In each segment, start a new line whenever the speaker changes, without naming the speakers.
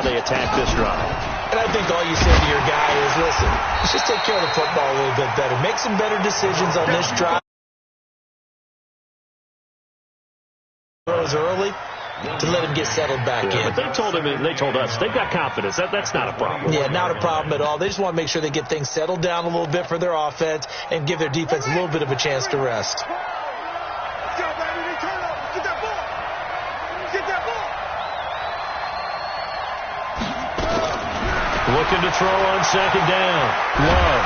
they attack this drive.
And I think all you say to your guy is, listen, let's just take care of the football a little bit better. Make some better decisions on this drive. Throws early to let him get settled back in.
But they told us they've got confidence. That's not a problem.
Yeah, not a problem at all. They just want to make sure they get things settled down a little bit for their offense and give their defense a little bit of a chance to rest.
Looking to throw on second down. Love.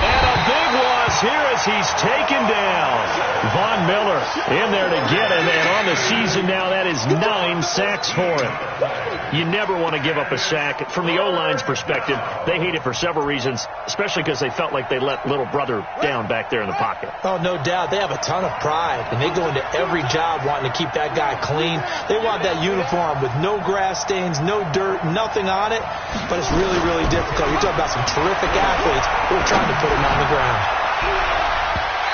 And a big loss here as he's taken down. Von Miller in there to get him. And on the season now, that is 9 sacks for him. You never want to give up a sack. From the O-line's perspective, they hate it for several reasons, especially because they felt like they let little brother down back there in the pocket.
Oh, no doubt. They have a ton of pride, and they go into every job wanting to keep that guy clean. They want that uniform with no grass stains, no dirt, nothing on it, but it's really, really difficult. You're talking about some terrific athletes who are trying to put him on the ground.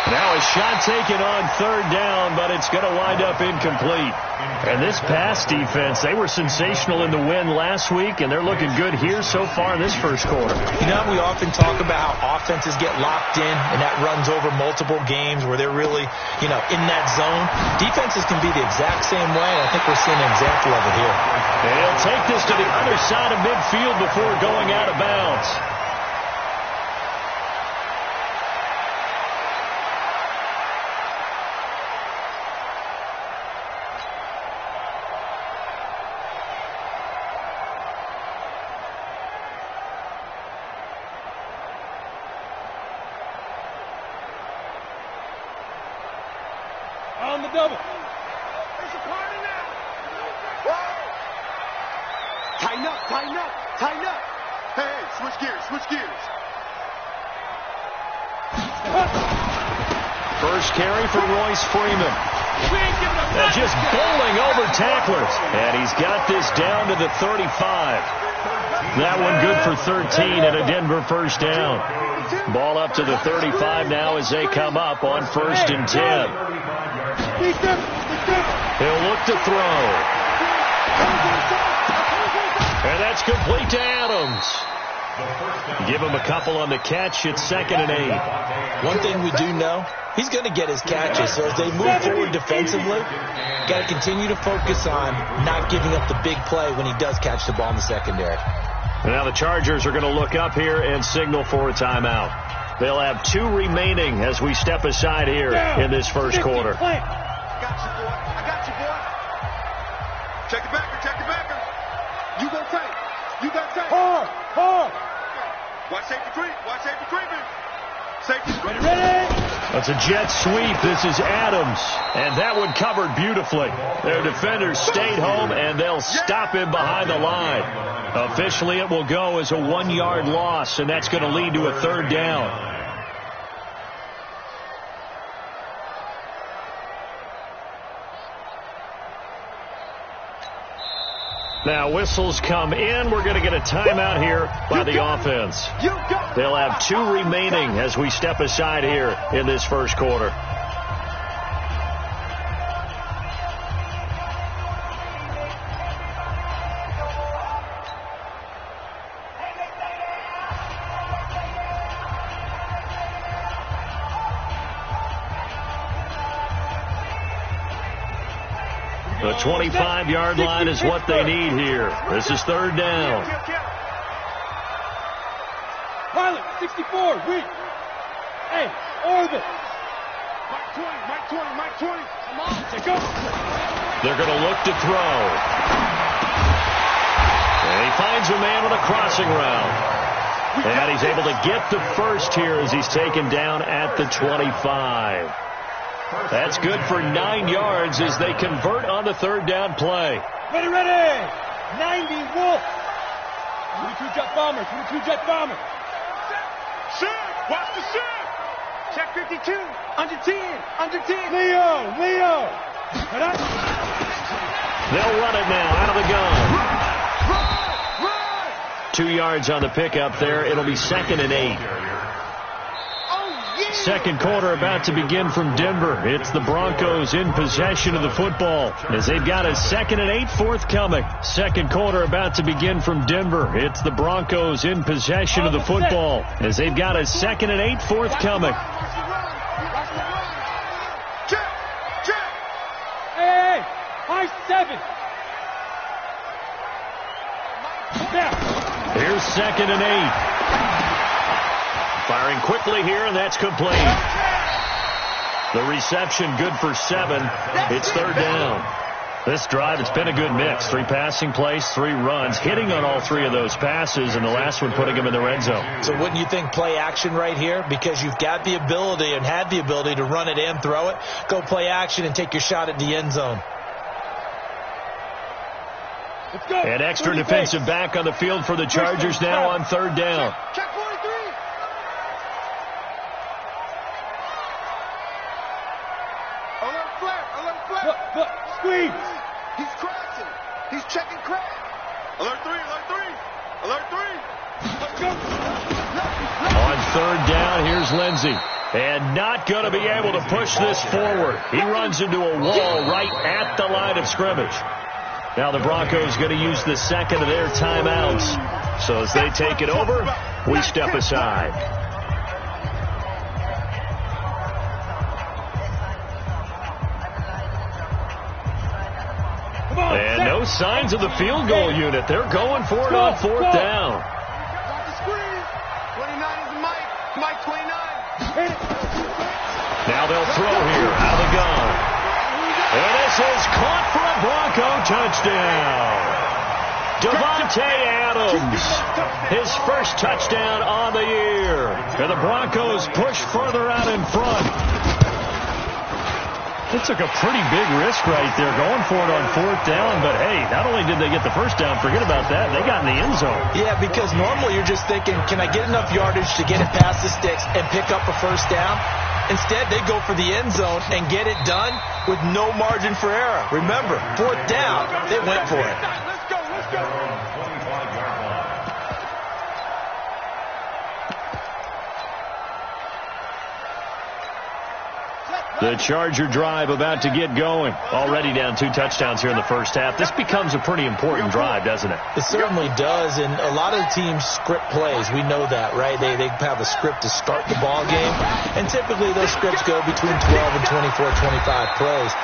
Now a shot taken on third down, but it's going to wind up incomplete. And this pass defense, they were sensational in the win last week, and they're looking good here so far in this first quarter.
You know, we often talk about how offenses get locked in, and that runs over multiple games where they're really, in that zone. Defenses can be the exact same way, and I think we're seeing an example of it here.
And he'll take this to the other side of midfield before going out of bounds.
On the double. There's a party now. Whoa. Tighten up, tighten up, tighten up. Hey, switch gears, switch gears.
First carry for Royce Freeman. And just bowling over tacklers. And he's got this down to the 35. That one good for 13 and a Denver first down. Ball up to the 35 now as they come up on 1st and 10. He'll look to throw. And that's complete to Adams. Give him a couple on the catch. It's 2nd and 8.
One thing we do know, he's going to get his catches. So as they move forward defensively, got to continue to focus on not giving up the big play when he does catch the ball in the secondary.
And now the Chargers are going to look up here and signal for a timeout. They'll have 2 remaining as we step aside here in this first quarter.
I got you, boy. Check the backer, check the backer. You go tight. You got tight. Hard. Watch safety creep. Watch safety creeping. Safety creeping. Ready.
That's a jet sweep. This is Adams. And that one covered beautifully. Their defenders stayed home, and they'll stop him behind the line. Officially, it will go as a 1-yard loss, and that's going to lead to a 3rd down. Now whistles come in. We're going to get a timeout here by the offense. They'll have 2 remaining as we step aside here in this first quarter. The 25-yard line is what they need here. This is 3rd down.
Pilot, 64, weak. Hey, orbit. Mike 20, Mike 20. Come on, take up.
They're going to look to throw. And he finds a man with a crossing route. And he's able to get the first here as he's taken down at the 25. That's good for 9 yards as they convert on the 3rd down play.
Ready. 90 Wolf. 22 jet bomber. Shoot. Watch the shoot. Check 52. Under 10. Leo.
They'll run it now out of the gun.
Run.
2 yards on the pickup there. It'll be 2nd and 8. Second quarter about to begin from Denver. It's the Broncos in possession of the football as they've got a 2nd and 8 forthcoming. Second quarter about to begin from Denver. It's the Broncos in possession of the football as they've got a 2nd and 8 forthcoming.
Hey, high 7.
Here's 2nd and 8. Firing quickly here, and that's complete. The reception good for 7. It's 3rd down. This drive, it's been a good mix. 3 passing plays, 3 runs, hitting on all 3 of those passes, and the last one putting him in the red zone.
So wouldn't you think play action right here? Because you've got the ability and had the ability to run it and throw it. Go play action and take your shot at the end zone.
An extra defensive back on the field for the Chargers now on 3rd down.
Check 43. Alert flare. Alert flare.
Look, squeeze.
He's crashing. He's checking crash. Alert 3. Alert 3. Alert 3. Let's go.
On 3rd down, here's Lindsey. And not going to be able to push this forward. He runs into a wall right at the line of scrimmage. Now the Broncos going to use the 2nd of their timeouts. So as they take it over, we step aside. And no signs of the field goal unit. They're going for it on 4th down.
Got the squeeze. 29 is Mike 29.
Now they'll throw here out of the gun. And this is caught for a Bronco touchdown. Devontae Adams, his first touchdown on the year. And the Broncos push further out in front. They took a pretty big risk right there going for it on 4th down. But, hey, not only did they get the first down, forget about that, they got in the end zone.
Yeah, because normally you're just thinking, can I get enough yardage to get it past the sticks and pick up a first down? Instead, they go for the end zone and get it done with no margin for error. Remember, 4th down, they went for it.
Let's go. Let's go.
The Charger drive about to get going. Already down 2 touchdowns here in the first half. This becomes a pretty important drive, doesn't it?
It certainly does, and a lot of the teams script plays. We know that, right? They have a script to start the ball game, and typically those scripts go between 12 and 24, 25 plays.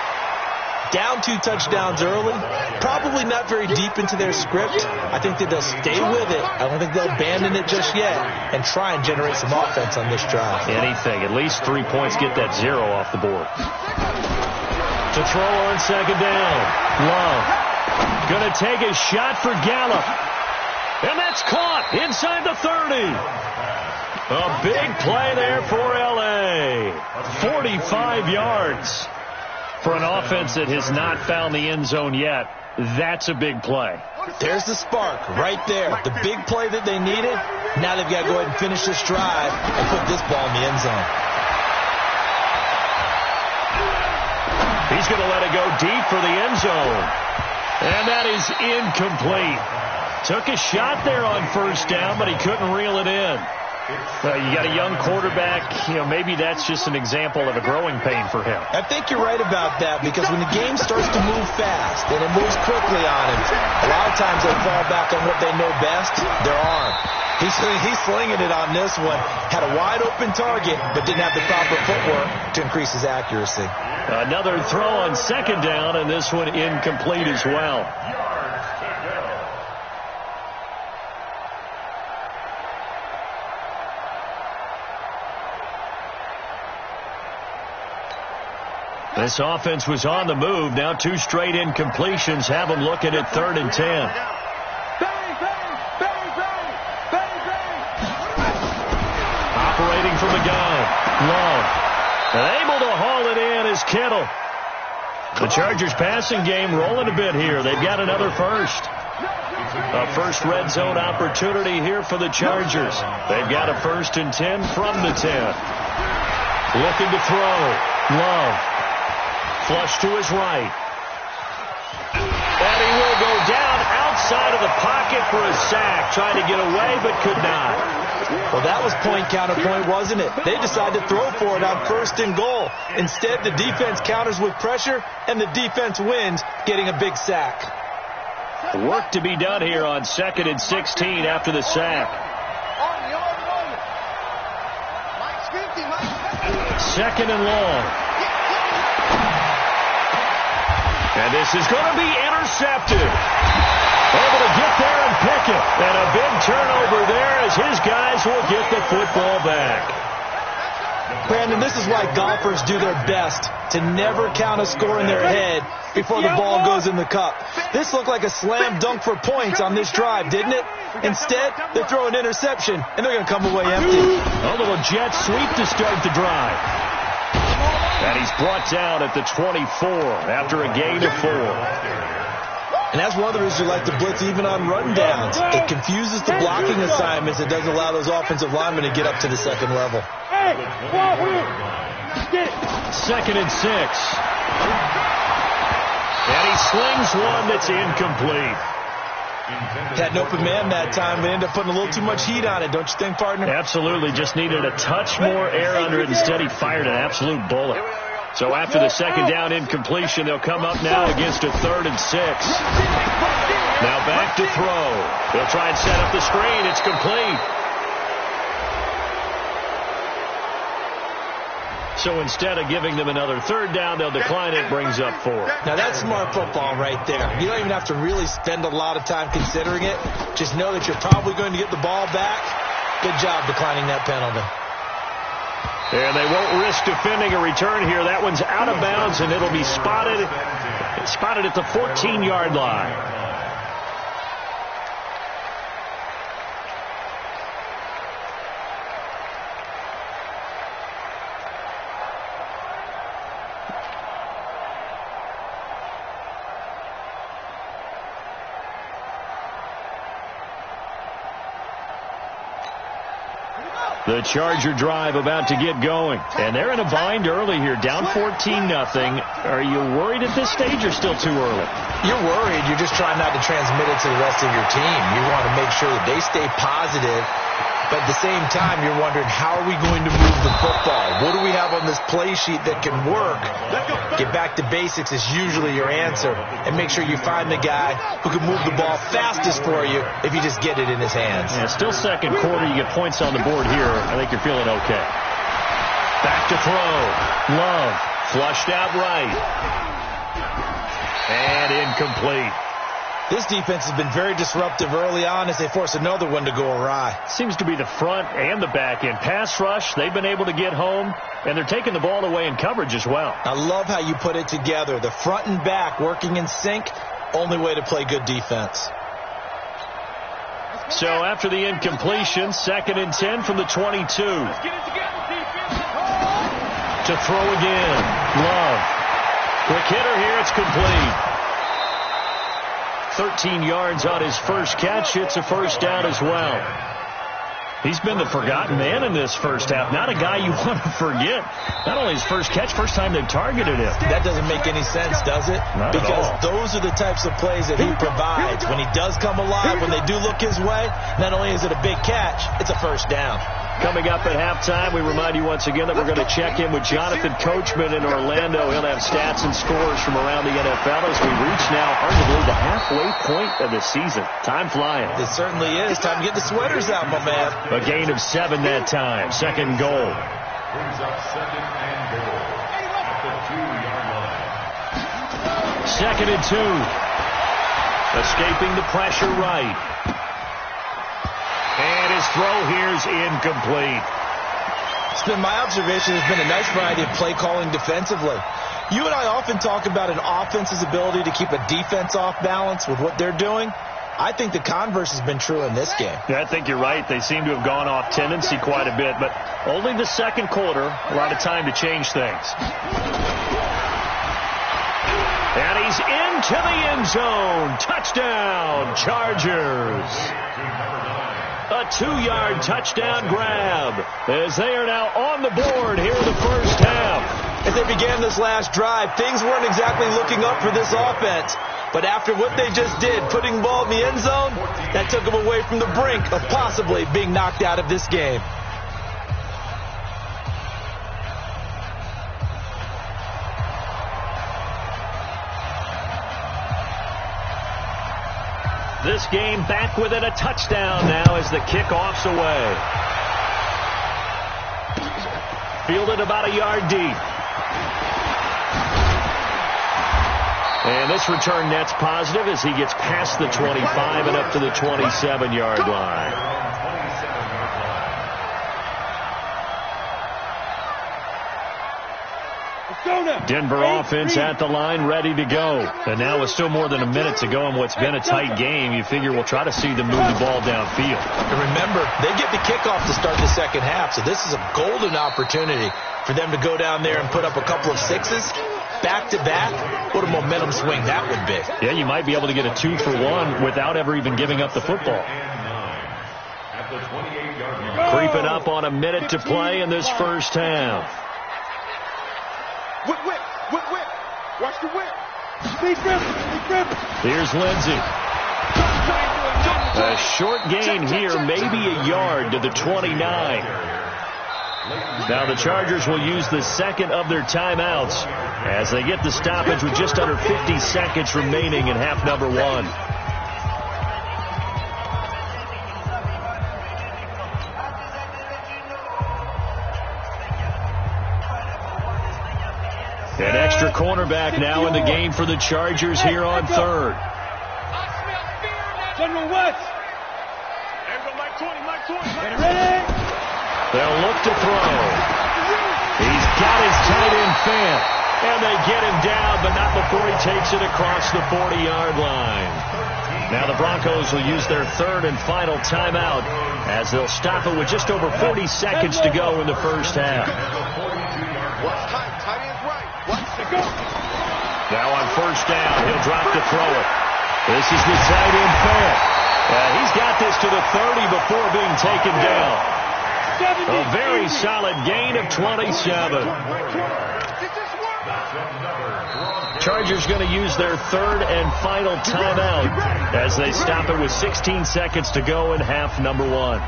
Down 2 touchdowns early, probably not very deep into their script. I think that they'll stay with it. I don't think they'll abandon it just yet and try and generate some offense on this drive.
Anything. At least 3 points, get that 0 off the board. To throw on 2nd down. Love. Going to take a shot for Gallup. And that's caught inside the 30. A big play there for L.A. 45 yards. For an offense that has not found the end zone yet, that's a big play.
There's the spark right there. The big play that they needed. Now they've got to go ahead and finish this drive and put this ball in the end zone.
He's going to let it go deep for the end zone. And that is incomplete. Took a shot there on 1st down, but he couldn't reel it in. You got a young quarterback. Maybe that's just an example of a growing pain for him.
I think you're right about that, because when the game starts to move fast and it moves quickly on him, a lot of times they fall back on what they know best, their arm. He's slinging it on this one. Had a wide open target, but didn't have the proper footwork to increase his accuracy.
Another throw on 2nd down, and this one incomplete as well. This offense was on the move. Now 2 straight incompletions have them looking at 3rd and 10.
Bang, bang, bang, bang, bang, bang.
Operating from the gun. Love. And able to haul it in is Kittle. The Chargers passing game rolling a bit here. They've got another first. A first red zone opportunity here for the Chargers. They've got a 1st and 10 from the 10. Looking to throw. Love. Flush to his right. And he will go down side of the pocket for a sack. Tried to get away, but could not.
Well, that was point counterpoint, wasn't it? They decided to throw for it on 1st and goal. Instead, the defense counters with pressure, and the defense wins, getting a big sack.
Work to be done here on 2nd and 16 after the sack. 2nd and long. And this is going to be intercepted. Able to get there and pick it. And a big turnover there as his guys will get the football back.
Brandon, this is why golfers do their best to never count a score in their head before the ball goes in the cup. This looked like a slam dunk for points on this drive, didn't it? Instead, they throw an interception, and they're going to come away empty.
A little jet sweep to start the drive. And he's brought down at the 24 after a gain of 4.
And that's one of the reasons you like to blitz even on rundowns. It confuses the blocking assignments. It doesn't allow those offensive linemen to get up to the second level.
2nd and 6. And he slings one that's incomplete.
Had an open man that time, but ended up putting a little too much heat on it, don't you think, partner?
Absolutely. Just needed a touch more air under it. Instead, he fired an absolute bullet. So after the 2nd down incompletion, they'll come up now against a 3rd and 6. Now back to throw. They'll try and set up the screen. It's complete. So instead of giving them another 3rd down, they'll decline it. Brings up 4.
Now that's smart football right there. You don't even have to really spend a lot of time considering it. Just know that you're probably going to get the ball back. Good job declining that penalty.
And they won't risk defending a return here. That one's out of bounds, and it'll be spotted at the 14-yard line. The Charger drive about to get going. And they're in a bind early here, down 14-0. Are you worried at this stage or still too early?
You're worried. You're just trying not to transmit it to the rest of your team. You want to make sure that they stay positive. But at the same time, you're wondering, how are we going to move the football? What do we have on this play sheet that can work? Get back to basics is usually your answer. And make sure you find the guy who can move the ball fastest for you if you just get it in his hands.
Yeah, still 2nd quarter. You get points on the board here. I think you're feeling okay. Back to throw. Love. Flushed out right. And incomplete.
This defense has been very disruptive early on as they force another one to go awry.
Seems to be the front and the back end. Pass rush, they've been able to get home, and they're taking the ball away in coverage as well.
I love how you put it together. The front and back working in sync, only way to play good defense.
So after the incompletion, 2nd and 10 from the 22. To throw again. Love. Quick hitter here, it's complete. 13 yards on his first catch. It's a 1st down as well. He's been the forgotten man in this first half. Not a guy you want to forget. Not only his first catch, first time they've targeted him.
That doesn't make any sense, does it?
Not
because
at all.
Those are the types of plays that he provides. When he does come alive, when they do look his way, not only is it a big catch, it's a 1st down.
Coming up at halftime, we remind you once again that we're going to check in with Jonathan Coachman in Orlando. He'll have stats and scores from around the NFL as we reach now arguably the halfway point of the season. Time flying.
It certainly is. Time to get the sweaters out, my man.
A gain of 7 that time. 2nd goal.
Brings up 2nd and goal at the 2-yard line.
2nd and 2. Escaping the pressure right. And his throw here's incomplete.
It's been my observation. There's been a nice variety of play calling defensively. You and I often talk about an offense's ability to keep a defense off balance with what they're doing. I think the converse has been true in this game.
Yeah, I think you're right. They seem to have gone off tendency quite a bit, but only the 2nd quarter, a lot of time to change things. And he's into the end zone. Touchdown, Chargers. A 2-yard touchdown grab as they are now on the board here in the first half.
As they began this last drive, things weren't exactly looking up for this offense. But after what they just did, putting the ball in the end zone, that took them away from the brink of possibly being knocked out of this game.
This game back within a touchdown now as the kickoff's away. Fielded about a yard deep. And this return net's positive as he gets past the 25 and up to the 27-yard line. Denver offense at the line, ready to go. And now with still more than a minute to go in what's been a tight game, you figure we'll try to see them move the ball downfield.
And remember, they get the kickoff to start the second half, so this is a golden opportunity for them to go down there and put up a couple of sixes back-to-back. What a momentum swing that would be.
Yeah, you might be able to get a 2-for-1 without ever even giving up the football. Creeping up on a minute to play in this first half.
Whip. Watch the whip.
Here's Lindsey. A short gain here, maybe a yard to the 29. Now the Chargers will use the second of their timeouts as they get the stoppage with just under 50 seconds remaining in half number one. An extra cornerback now in the game for the Chargers here on third.
General West.
They'll look to throw. He's got his tight end fan. And they get him down, but not before he takes it across the 40-yard line. Now the Broncos will use their third and final timeout as they'll stop it with just over 40 seconds to go in the first half. Now on first down, he'll drop to throw it. This is the tight end fan. He's got this to the 30 before being taken down. A very solid gain of 27. Chargers going to use their third and final timeout as they stop it with 16 seconds to go in half number one.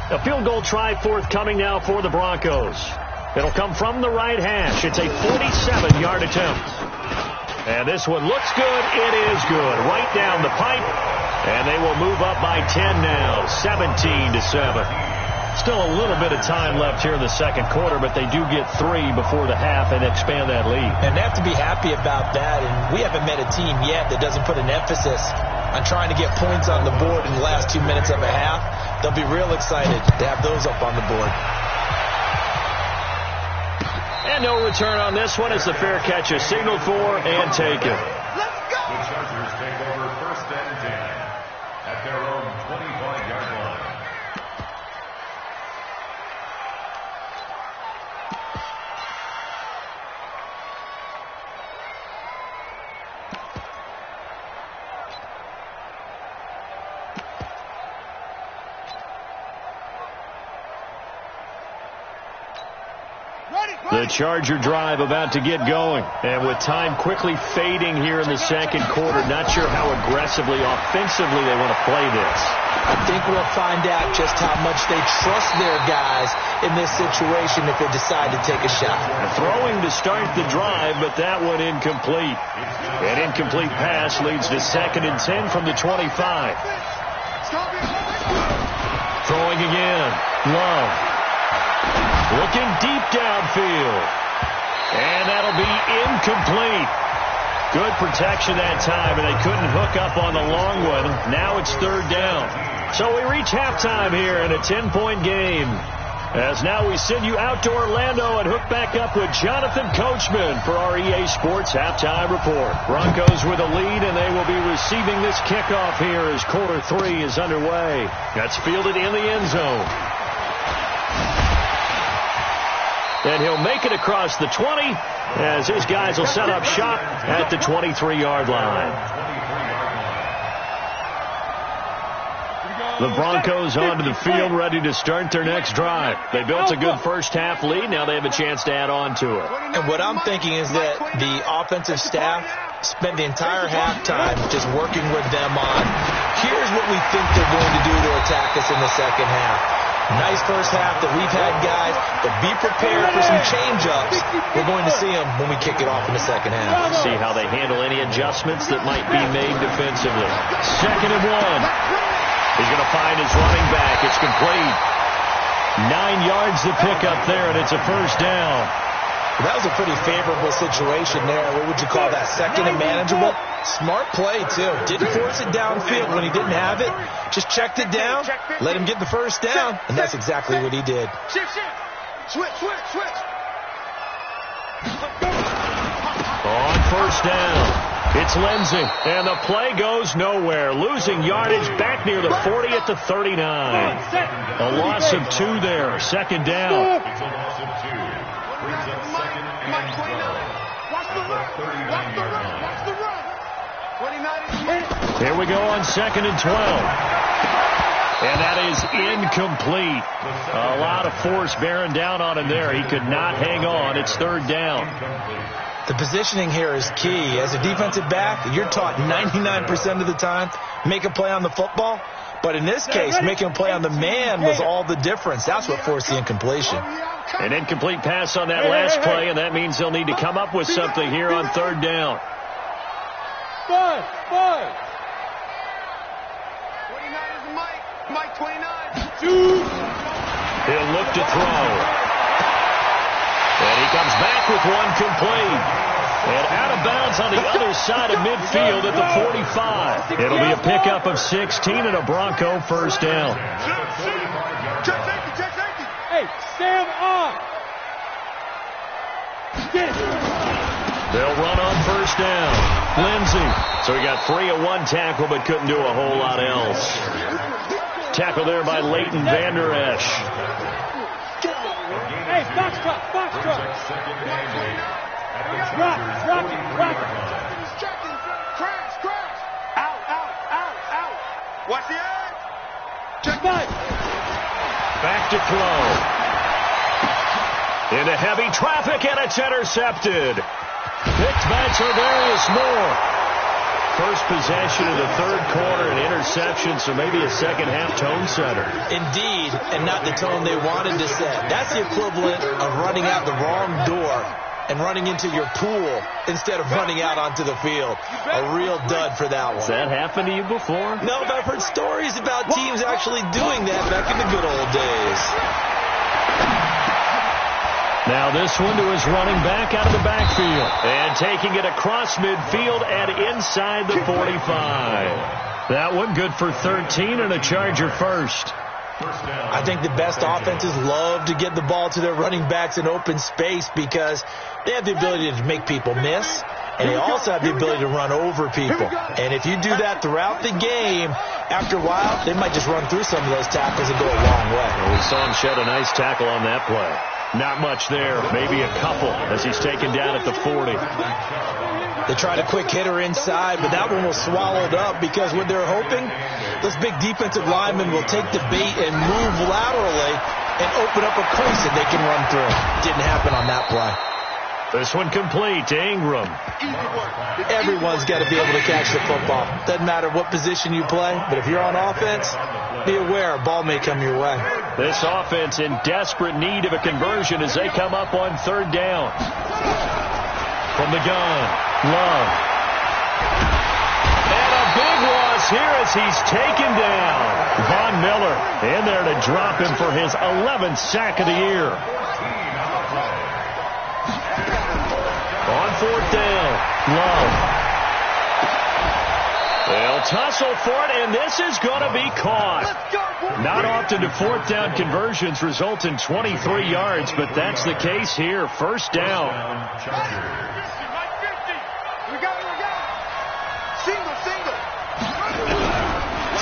A field goal try forthcoming now for the Broncos. It'll come from the right hash. It's a 47-yard attempt. And this one looks good. It is good. Right down the pipe. And they will move up by 10 now, 17-7. Still a little bit of time left here in the second quarter, but they do get 3 before the half and expand that lead.
And they have to be happy about that. And we haven't met a team yet that doesn't put an emphasis on trying to get points on the board in the last 2 minutes of a half. They'll be real excited to have those up on the board.
And no return on this one as the fair catch is signaled for and taken.
Let's go!
The Chargers take over first and 10 at their own 25-yard line.
The Charger drive about to get going. And with time quickly fading here in the second quarter, not sure how aggressively, offensively they want to play this.
I think we'll find out just how much they trust their guys in this situation if they decide to take a shot.
Throwing to start the drive, but that one incomplete. An incomplete pass leads to second and 10 from the 25. Throwing again. Love. Looking deep downfield. And that'll be incomplete. Good protection that time, and they couldn't hook up on the long one. Now it's third down. So we reach halftime here in a 10-point game. As now we send you out to Orlando and hook back up with Jonathan Coachman for our EA Sports Halftime Report. Broncos with a lead, and they will be receiving this kickoff here as quarter 3 is underway. That's fielded in the end zone. And he'll make it across the 20 as his guys will set up shop at the 23-yard line.
Here we go.
The Broncos onto the field, ready to start their next drive. They built a good first-half lead. Now they have a chance to add on to it.
And what I'm thinking is that the offensive staff spent the entire halftime just working with them on, here's what we think they're going to do to attack us in the second half. Nice first half that we've had, guys, but be prepared for some change-ups. We're going to see them when we kick it off in the second half.
See how they handle any adjustments that might be made defensively. 2nd and 1. He's going to find his running back. It's complete. 9 yards to pick up there, and it's a first down.
That was a pretty favorable situation there. What would you call that? 2nd and manageable? Smart play, too. Didn't force it downfield when he didn't have it. Just checked it down, let him get the first down, and that's exactly what he did.
Switch.
On first down, it's Lindsey, and the play goes nowhere. Losing yardage back near the 40 at the 39. A loss of 2 there. 2nd down.
It's a loss of 2. Brings up 2nd and 12.
Watch the run. Watch the run. 29.
Here we go on 2nd and 12. And that is incomplete. A lot of force bearing down on him there. He could not hang on. It's 3rd down.
The positioning here is key. As a defensive back, you're taught 99% of the time, make a play on the football. But in this case, making a play on the man was all the difference. That's what forced the incompletion.
An incomplete pass on that last play, and that means they'll need to come up with something here on 3rd down.
5.
29 is Mike. Mike 29.
2.
He'll look to throw. And he comes back with one complete. And out of bounds on the other side of midfield at the 45. It'll be a pickup of 16 and a Bronco first down.
Check safety.
Hey, stand on.
They'll run on first down. Lindsey. So he got 3 of 1 tackle, but couldn't do a whole lot else. Tackle there by Leighton Vander Esch.
Hey, box truck. Rock.
Crash. Out. Watch the edge. Check
Five.
Back to throw. Into heavy traffic, and it's intercepted. Picked by Tarvarius Moore. First possession of the 3rd quarter, an interception, so maybe a second-half tone setter.
Indeed, and not the tone they wanted to set. That's the equivalent of running out the wrong door and running into your pool instead of running out onto the field. A real dud for that one.
Has that happened to you before?
No, but I've heard stories about teams actually doing that back in the good old days.
Now this one to his running back out of the backfield. And taking it across midfield and inside the 45. That one good for 13 and a Charger first.
I think the best offenses love to get the ball to their running backs in open space because they have the ability to make people miss, and they also have the ability to run over people. And if you do that throughout the game, after a while, they might just run through some of those tackles and go a long way.
Well, we saw him shed a nice tackle on that play. Not much there, maybe a couple as he's taken down at the 40.
They tried a quick hitter inside, but that one was swallowed up because what they're hoping, those big defensive linemen will take the bait and move laterally and open up a crease that they can run through. Didn't happen on that play.
This one complete to Ingram.
Everyone's got to be able to catch the football. Doesn't matter what position you play, but if you're on offense, be aware a ball may come your way.
This offense in desperate need of a conversion as they come up on 3rd down. From the gun, Love. And a big loss here as he's taken down. Von Miller in there to drop him for his 11th sack of the year. On 4th down, Love. They'll tussle for it, and this is going to be caught. Not often do 4th down conversions result in 23 yards, but that's the case here. First down.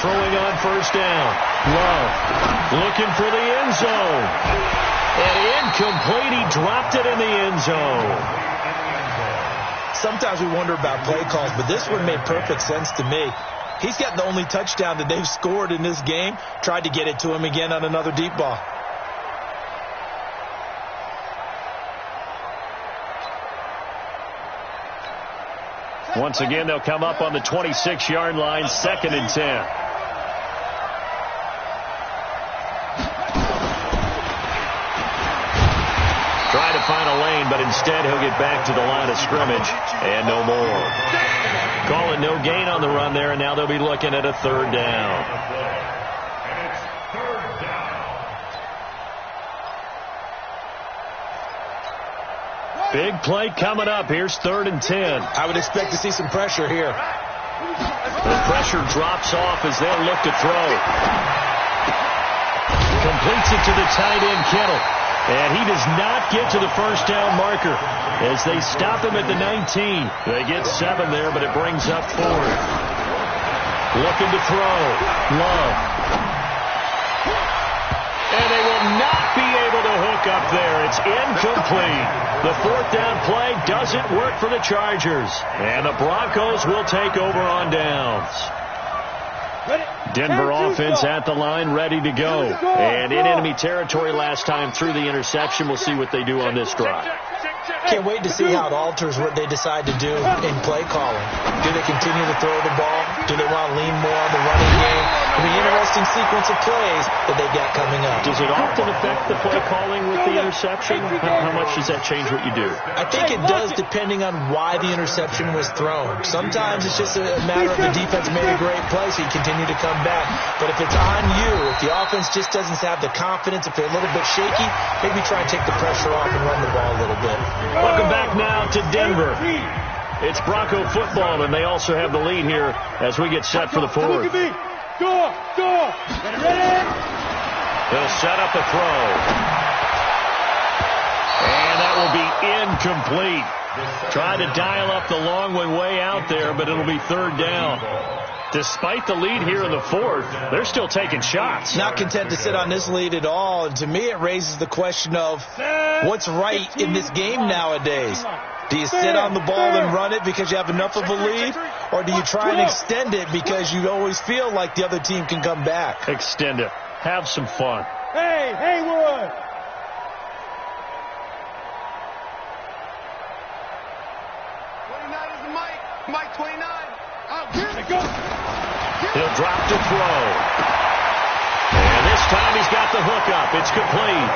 Throwing on first down. Love looking for the end zone. And incomplete. He dropped it in the end zone.
Sometimes we wonder about play calls, but this one made perfect sense to me. He's got the only touchdown that they've scored in this game. Tried to get it to him again on another deep ball.
Once again, they'll come up on the 26-yard line, 2nd and 10. Try to find a lane, but instead he'll get back to the line of scrimmage and no more. Calling no gain on the run there, and now they'll be looking at a 3rd down. Big play coming up. Here's 3rd and 10.
I would expect to see some pressure here.
The pressure drops off as they'll look to throw. Completes it to the tight end, Kittle. And he does not get to the first down marker as they stop him at the 19. They get 7 there, but it brings up 4th. Looking to throw. Love. And they will not be able to hook up there. It's incomplete. The 4th down play doesn't work for the Chargers. And the Broncos will take over on downs. Denver offense at the line, ready to go. And in enemy territory last time through the interception. We'll see what they do on this drive.
Can't wait to see how it alters what they decide to do in play calling. Do they continue to throw the ball? Do they want to lean more on the running game? It'll be an interesting sequence of plays that they got coming up.
Does it often affect the play calling with the interception? How much does that change what you do?
I think it does, depending on why the interception was thrown. Sometimes it's just a matter of the defense made a great play, so you continue to come back. But if it's on you, if the offense just doesn't have the confidence, if they're a little bit shaky, maybe try and take the pressure off and run the ball a little bit.
Welcome back now to Denver. It's Bronco football, and they also have the lead here as we get set for the 4th.
Door.
He'll set up a throw. And that will be incomplete. Try to dial up the long one way out there, but it'll be 3rd down. Despite the lead here in the 4th, they're still taking shots.
Not content to sit on this lead at all. And to me, it raises the question of what's right in this game nowadays. Do you sit on the ball and run it because you have enough of a lead? Or do you try and extend it because you always feel like the other team can come back?
Extend it. Have some fun.
Hey, Haywood.
Mike 29. Out. Here we go.
He'll drop to throw. And this time he's got the hook up. It's complete.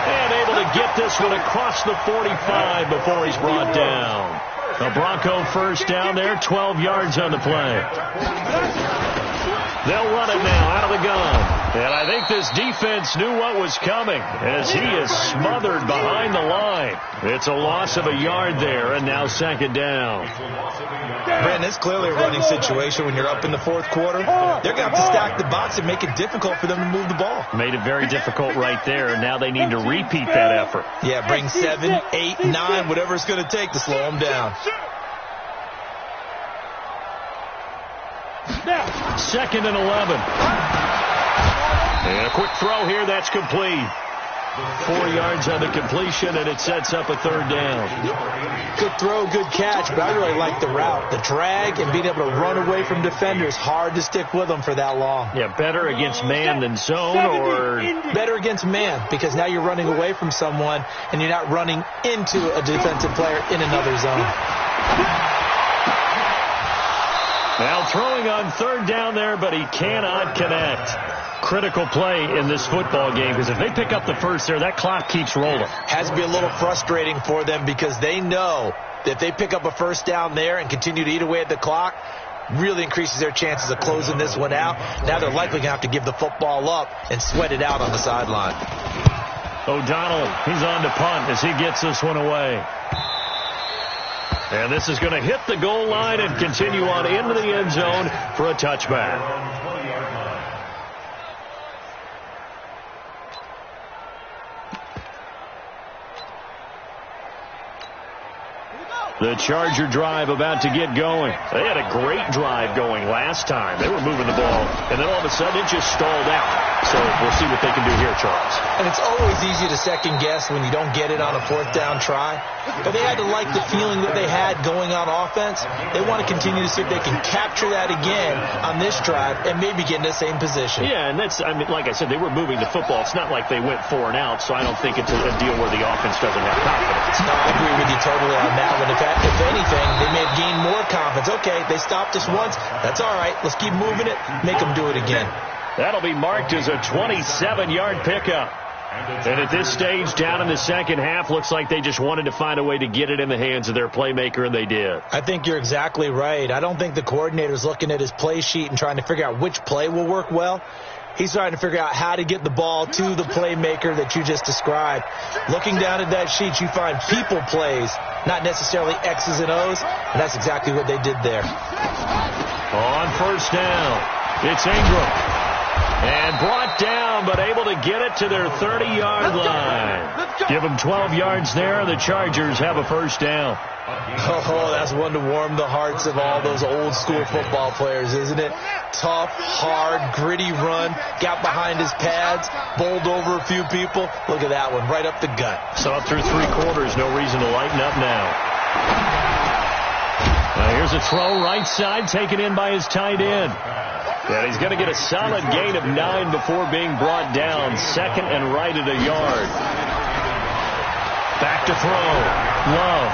And able to get this one across the 45 before he's brought down. A Bronco 1st down there, 12 yards on the play. They'll run it now out of the gun. And I think this defense knew what was coming as he is smothered behind the line. It's a loss of a yard there, and now 2nd down.
Brandon, it's clearly a running situation when you're up in the 4th quarter. They're going to have to stack the box and make it difficult for them to move the ball.
Made it very difficult right there, and now they need to repeat that effort.
Yeah, bring 7, 8, 9, whatever it's going to take to slow them down.
2nd and 11. And a quick throw here, that's complete. 4 yards on the completion, and it sets up a 3rd down.
Good throw, good catch, but I really like the route. The drag and being able to run away from defenders, hard to stick with them for that long.
Yeah, better against man than zone, or
better against man, because now you're running away from someone and you're not running into a defensive player in another zone.
Now throwing on 3rd down there, but he cannot connect. Critical play in this football game, because if they pick up the first there, that clock keeps rolling.
Has to be a little frustrating for them because they know that if they pick up a 1st down there and continue to eat away at the clock, really increases their chances of closing this one out. Now they're likely going to have to give the football up and sweat it out on the sideline.
O'Donnell, he's on to punt as he gets this one away. And this is going to hit the goal line and continue on into the end zone for a touchback. The Charger drive about to get going. They had a great drive going last time. They were moving the ball, and then all of a sudden it just stalled out. So we'll see what they can do here, Charles.
And it's always easy to second guess when you don't get it on a fourth down try. But they had to like the feeling that they had going on offense. They want to continue to see if they can capture that again on this drive and maybe get in the same position.
Yeah, and that's, I mean, like I said, they were moving the football. It's not like they went 4 and out, so I don't think it's a deal where the offense doesn't have confidence.
No, I agree with you totally on that one. If anything, they may have gained more confidence. Okay, they stopped us once. That's all right. Let's keep moving it. Make them do it again.
That'll be marked as a 27-yard pickup. And at this stage, down in the second half, looks like they just wanted to find a way to get it in the hands of their playmaker, and they did.
I think you're exactly right. I don't think the coordinator's looking at his play sheet and trying to figure out which play will work well. He's trying to figure out how to get the ball to the playmaker that you just described. Looking down at that sheet, you find people plays, not necessarily X's and O's, and that's exactly what they did there.
On first down, it's Ingram. And brought down, but able to get it to their 30-yard line. Give them 12 yards there. The Chargers have a first down.
Oh, that's one to warm the hearts of all those old-school football players, isn't it? Tough, hard, gritty run. Got behind his pads, bowled over a few people. Look at that one, right up the gut.
So through 3 quarters, no reason to lighten up now. Now here's a throw right side, taken in by his tight end. And he's going to get a solid gain of 9 before being brought down. Second and right at a yard. Back to throw. Love.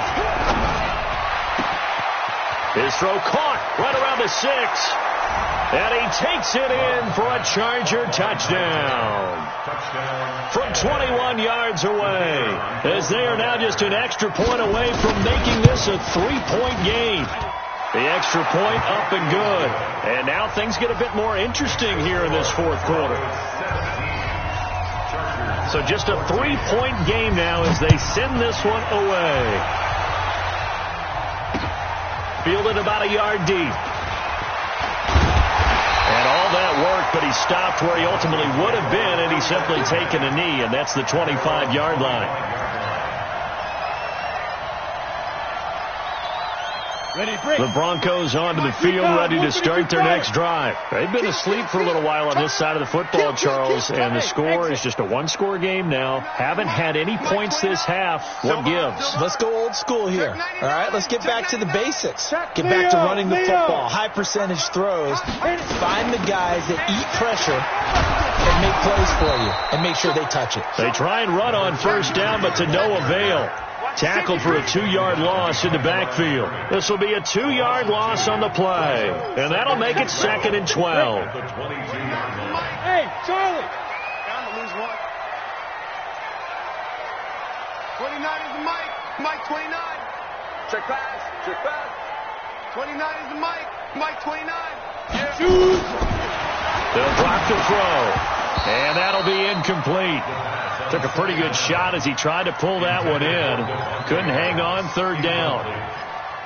His throw caught right around the 6. And he takes it in for a Charger touchdown. From 21 yards away. As they are now just an extra point away from making this a 3-point game. The extra point up and good. And now things get a bit more interesting here in this fourth quarter. So just a 3-point game now as they send this one away. Fielded about a yard deep. And all that work, but he stopped where he ultimately would have been, and he's simply taken a knee, and that's the 25-yard line. The Broncos onto the field, ready to start their next drive. They've been asleep for a little while on this side of the football, Charles, and the score is just a 1-score game now. Haven't had any points this half. What gives?
Let's go old school here. All right, let's get back to the basics. Get back to running the football, high percentage throws. Find the guys that eat pressure and make plays for you and make sure they touch it.
They try and run on first down, but to no avail. Tackled for a 2-yard loss in the backfield. This will be a 2-yard loss on the play. And that'll make it 2nd and 12.
Hey, Charlie.
Down to lose 1. 29 is the Mike. Mike 29. Check pass. Check pass. 29 is the Mike. Mike 29. Yeah.
They'll drop the throw. And that'll be incomplete. Took a pretty good shot as he tried to pull that one in. Couldn't hang on, 3rd down.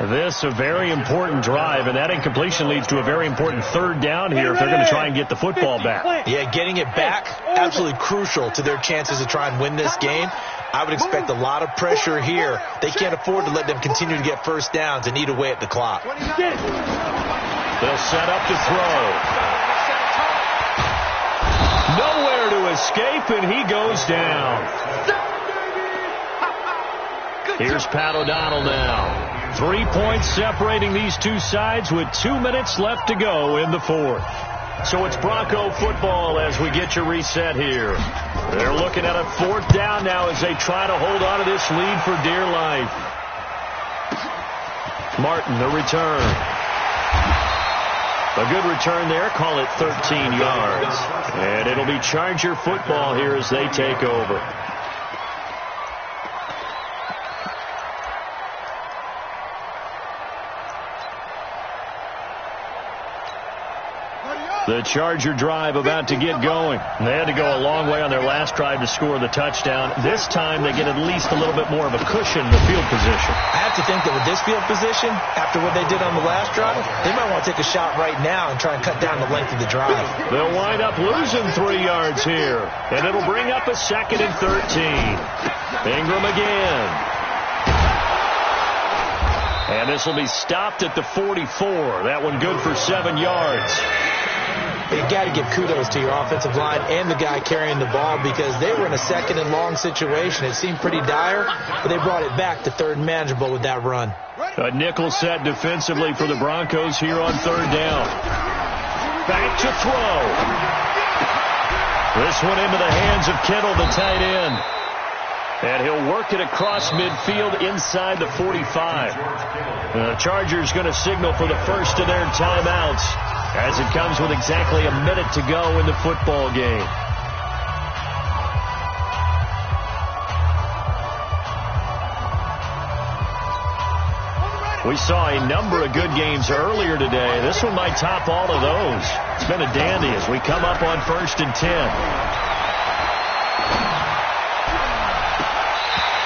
This a very important drive, and that incompletion leads to a very important 3rd down here if they're going to try and get the football back.
Yeah, getting it back, absolutely crucial to their chances to try and win this game. I would expect a lot of pressure here. They can't afford to let them continue to get first downs and eat away at the clock.
They'll set up to throw. Nowhere to escape, and he goes down. Here's Pat O'Donnell now. 3 points separating these two sides with 2 minutes left to go in the fourth. So it's Bronco football as we get your reset here. They're looking at a 4th down now as they try to hold on to this lead for dear life. Martin, the return. A good return there, call it 13 yards. And it'll be Charger football here as they take over. The Charger drive about to get going. They had to go a long way on their last drive to score the touchdown. This time they get at least a little bit more of a cushion in the field position.
I have to think that with this field position, after what they did on the last drive, they might want to take a shot right now and try and cut down the length of the drive.
They'll wind up losing 3 yards here, and it'll bring up a 2nd and 13. Ingram again. And this will be stopped at the 44. That one good for 7 yards.
You got to give kudos to your offensive line and the guy carrying the ball because they were in a second and long situation. It seemed pretty dire, but they brought it back to third and manageable with that run.
A nickel set defensively for the Broncos here on third down. Back to throw. This one into the hands of Kittle, the tight end. And he'll work it across midfield inside the 45. The Chargers going to signal for the first of their timeouts as it comes with exactly a minute to go in the football game. We saw a number of good games earlier today. This one might top all of those. It's been a dandy as we come up on 1st and 10.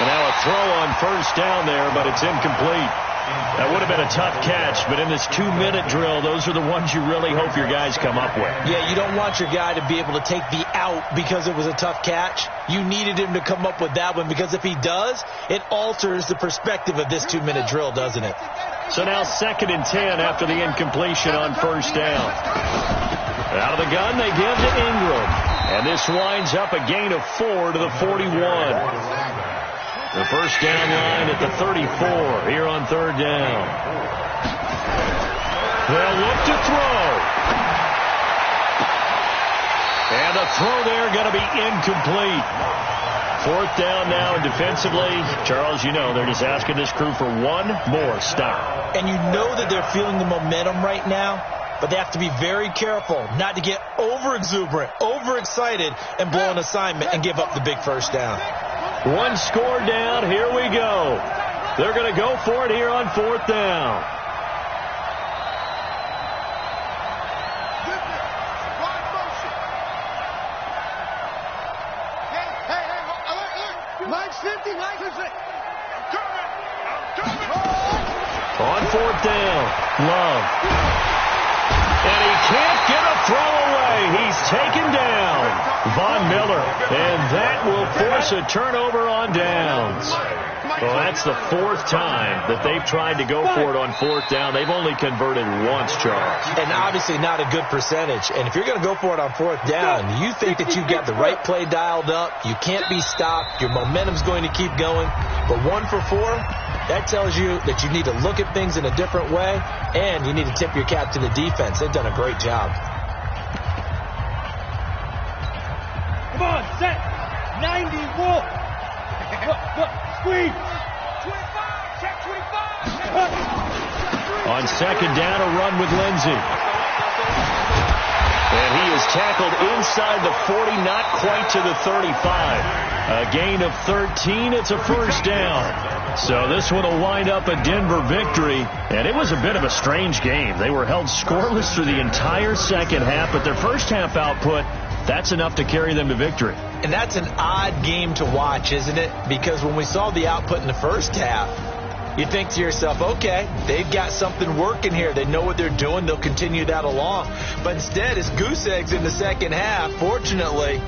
And now a throw on first down there, but it's incomplete. That would have been a tough catch, but in this 2-minute drill, those are the ones you really hope your guys come up with.
Yeah, you don't want your guy to be able to take the out because it was a tough catch. You needed him to come up with that one because if he does, it alters the perspective of this 2-minute drill, doesn't it?
So now 2nd and 10 after the incompletion on first down. Out of the gun, they give to Ingram. And this winds up a gain of 4 to the 41. The first down line at the 34 here on third down. They'll look to throw. And the throw there going to be incomplete. 4th down now, and defensively, Charles, you know, they're just asking this crew for one more stop.
And you know that they're feeling the momentum right now, but they have to be very careful not to get over-exuberant, overexcited, and blow an assignment and give up the big first down.
One score down. Here we go. They're going to go for it here on 4th down.
Line's 50, line's 50.
On 4th down, Love. And he can't get a throw away. He's taken down. Von Miller. And that will force a turnover on downs. Well, that's the 4th time that they've tried to go for it on 4th down. They've only converted once, Charles.
And obviously not a good percentage. And if you're going to go for it on 4th down, you think that you've got the right play dialed up. You can't be stopped. Your momentum's going to keep going. But 1 for 4, that tells you that you need to look at things in a different way, and you need to tip your cap to the defense. They've done a great job.
Come on, set. 90, wolf. Look, squeeze. 25, check 25.
On 2nd down, a run with Lindsey. And he is tackled inside the 40, not quite to the 35. A gain of 13. It's a first down. So this one will wind up a Denver victory. And it was a bit of a strange game. They were held scoreless through the entire second half, but their first half output, that's enough to carry them to victory.
And that's an odd game to watch, isn't it? Because when we saw the output in the first half, you think to yourself, okay, they've got something working here. They know what they're doing. They'll continue that along. But instead, it's goose eggs in the second half. Fortunately,